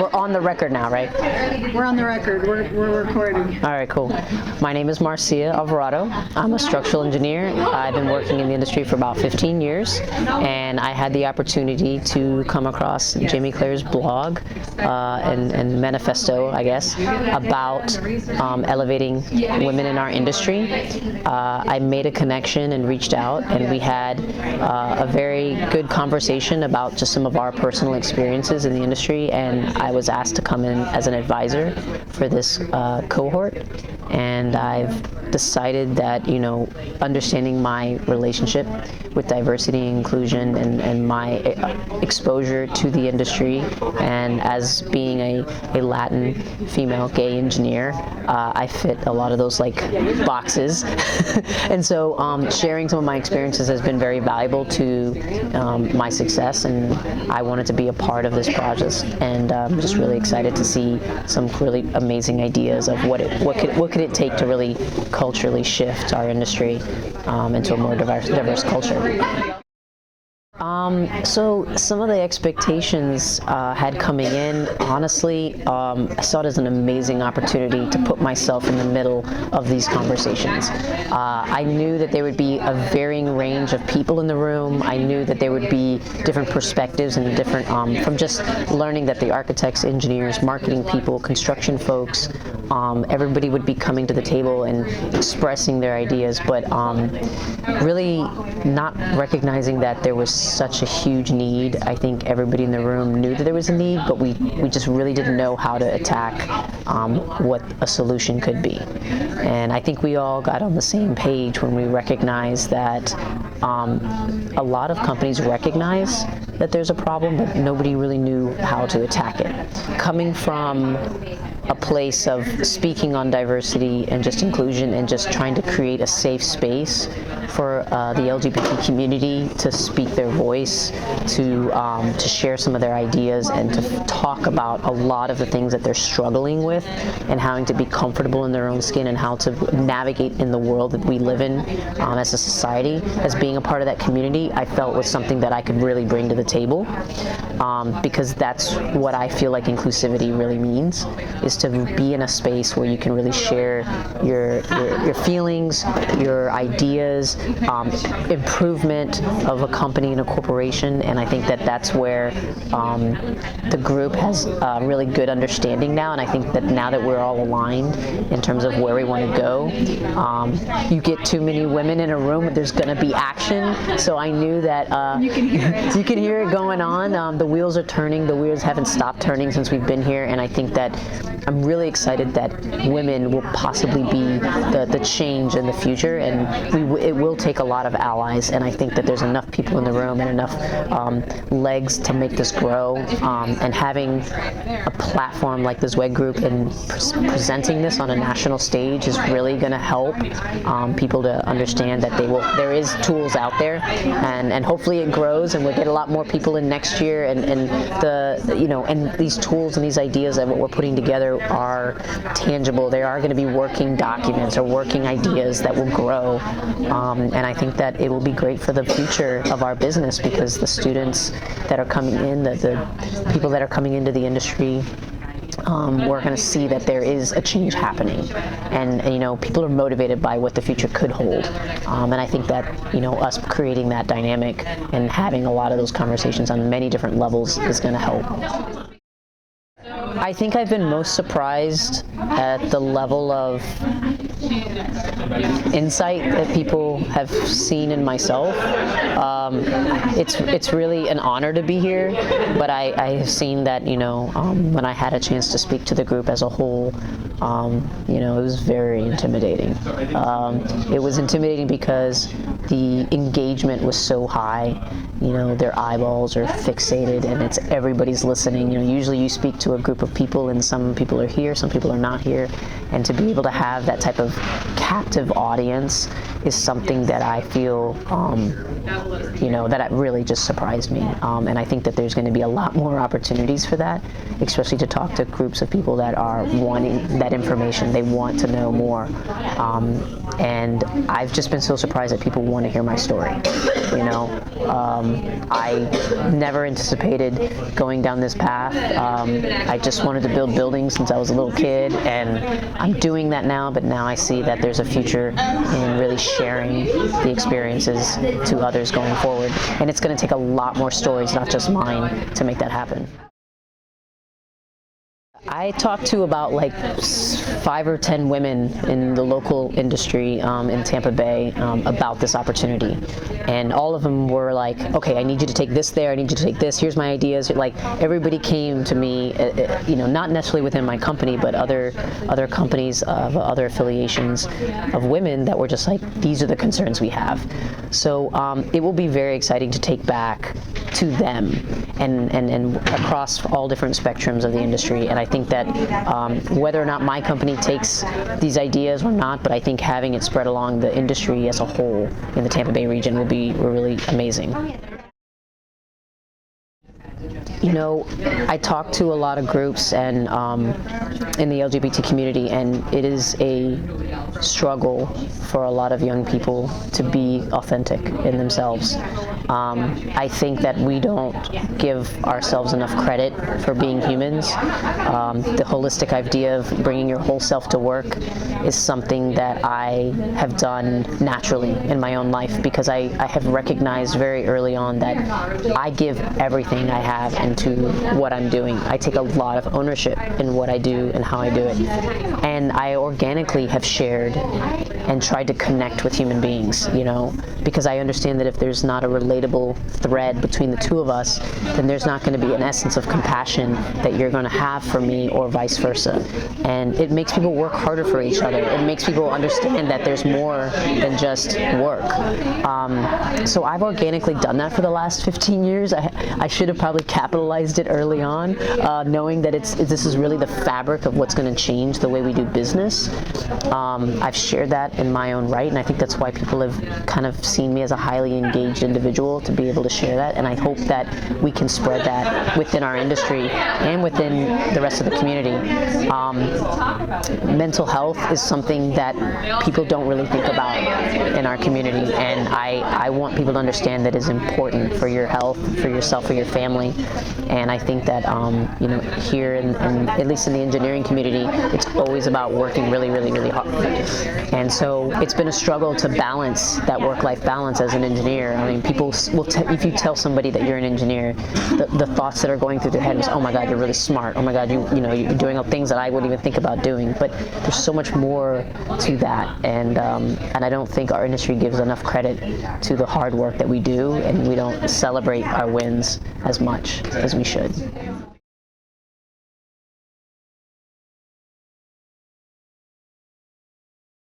we're on the record now, right? We're on the record. We're recording. All right, cool. My name is Marcía Alvarado. I'm a structural engineer. I've been working in the industry for about 15 years, and I had the opportunity to come across Jamie Claire's blog and manifesto, I guess, about elevating women in our industry. I made a connection and reached out, and we had a very good conversation about just some of our personal experiences in the industry, and I was asked to come in as an advisor for this cohort, and I've decided that, you know, understanding my relationship with diversity and inclusion and my exposure to the industry, and as being a Latin female gay engineer, I fit a lot of those like boxes. And so sharing some of my experiences has been very valuable to my success, and I wanted to be a part of this project, and I'm just really excited to see some really amazing ideas of what could it take to really culturally shift our industry into a more diverse culture. So some of the expectations had coming in, honestly, I saw it as an amazing opportunity to put myself in the middle of these conversations. I knew that there would be a varying range of people in the room. I knew that there would be different perspectives and different, from just learning that the architects, engineers, marketing people, construction folks, everybody would be coming to the table and expressing their ideas, but really not recognizing that there was such a huge need. I think everybody in the room knew that there was a need, but we just really didn't know how to attack what a solution could be. And I think we all got on the same page when we recognized that a lot of companies recognize that there's a problem, but nobody really knew how to attack it. Coming from a place of speaking on diversity and just inclusion and just trying to create a safe space for the LGBT community to speak their voice, to share some of their ideas, and to talk about a lot of the things that they're struggling with and having to be comfortable in their own skin and how to navigate in the world that we live in as a society. As being a part of that community, I felt was something that I could really bring to the table, because that's what I feel like inclusivity really means, is to be in a space where you can really share your feelings, your ideas, improvement of a company and a corporation. And I think that that's where the group has really good understanding now, and I think that now that we're all aligned in terms of where we want to go, you get too many women in a room, there's going to be action. So I knew that you can hear it going on. The wheels are turning. The wheels haven't stopped turning since we've been here, and I think that I'm really excited that women will possibly be the change in the future, and it will take a lot of allies, and I think that there's enough people in the room and enough legs to make this grow, and having a platform like the Zweig group and presenting this on a national stage is really going to help people to understand that there is tools out there, and hopefully it grows and we'll get a lot more people in next year, and and these tools and these ideas that what we're putting together are tangible. They are going to be working documents or working ideas that will grow, and I think that it will be great for the future of our business, because the students that are coming in, the people that are coming into the industry, we're going to see that there is a change happening, and people are motivated by what the future could hold, and I think that us creating that dynamic and having a lot of those conversations on many different levels is going to help. I think I've been most surprised at the level of insight that people have seen in myself. It's really an honor to be here, but I have seen that when I had a chance to speak to the group as a whole, it was very intimidating. It was intimidating because the engagement was so high. Their eyeballs are fixated, and everybody's listening. Usually you speak to a group of people, and some people are here, some people are not here, and to be able to have that type of captive audience is something that I feel, that really just surprised me. And I think that there's going to be a lot more opportunities for that, especially to talk to groups of people that are wanting that information. They want to know more. And I've just been so surprised that people want to hear my story. I never anticipated going down this path. I just wanted to build buildings since I was a little kid, and I'm doing that now, but now I see that there's a future in really sharing the experiences to others going forward. And it's going to take a lot more stories, not just mine, to make that happen. I talked to about 5 or 10 women in the local industry in Tampa Bay about this opportunity, and all of them were like, okay, I need you to take this there, I need you to take this, here's my ideas. Everybody came to me, not necessarily within my company, but other companies of other affiliations of women that were just like, these are the concerns we have. So it will be very exciting to take back to them and across all different spectrums of the industry. And I think that whether or not my company takes these ideas or not, but I think having it spread along the industry as a whole in the Tampa Bay region will be really amazing. I talk to a lot of groups and in the LGBT community, and it is a struggle for a lot of young people to be authentic in themselves. I think that we don't give ourselves enough credit for being humans. The holistic idea of bringing your whole self to work is something that I have done naturally in my own life, because I have recognized very early on that I give everything I have into what I'm doing. I take a lot of ownership in what I do and how I do it. And I organically have shared and tried to connect with human beings, because I understand that if there's not a relatable thread between the two of us, then there's not going to be an essence of compassion that you're going to have for me, or vice versa. And it makes people work harder for each other. It makes people understand that there's more than just work. So I've organically done that for the last 15 years. I should have probably capitalized it early on, knowing that this is really the fabric of what's going to change the way we do business. I've shared that in my own right, and I think that's why people have kind of seen me as a highly engaged individual, to be able to share that. And I hope that we can spread that within our industry and within the rest of the community. Mental health is something that people don't really think about in our community, and I want people to understand that it's important for your health, for yourself, for your family. And I think that here and at least in the engineering community, it's always about working really, really, really hard. And so it's been a struggle to balance that work-life balance as an engineer. I mean, people will if you tell somebody that you're an engineer, the thoughts that are going through their head is, oh my God, you're really smart. Oh my God, you're doing things that I wouldn't even think about doing. But there's so much more to that, and I don't think our industry gives enough credit to the hard work that we do, and we don't celebrate our wins as much as we should.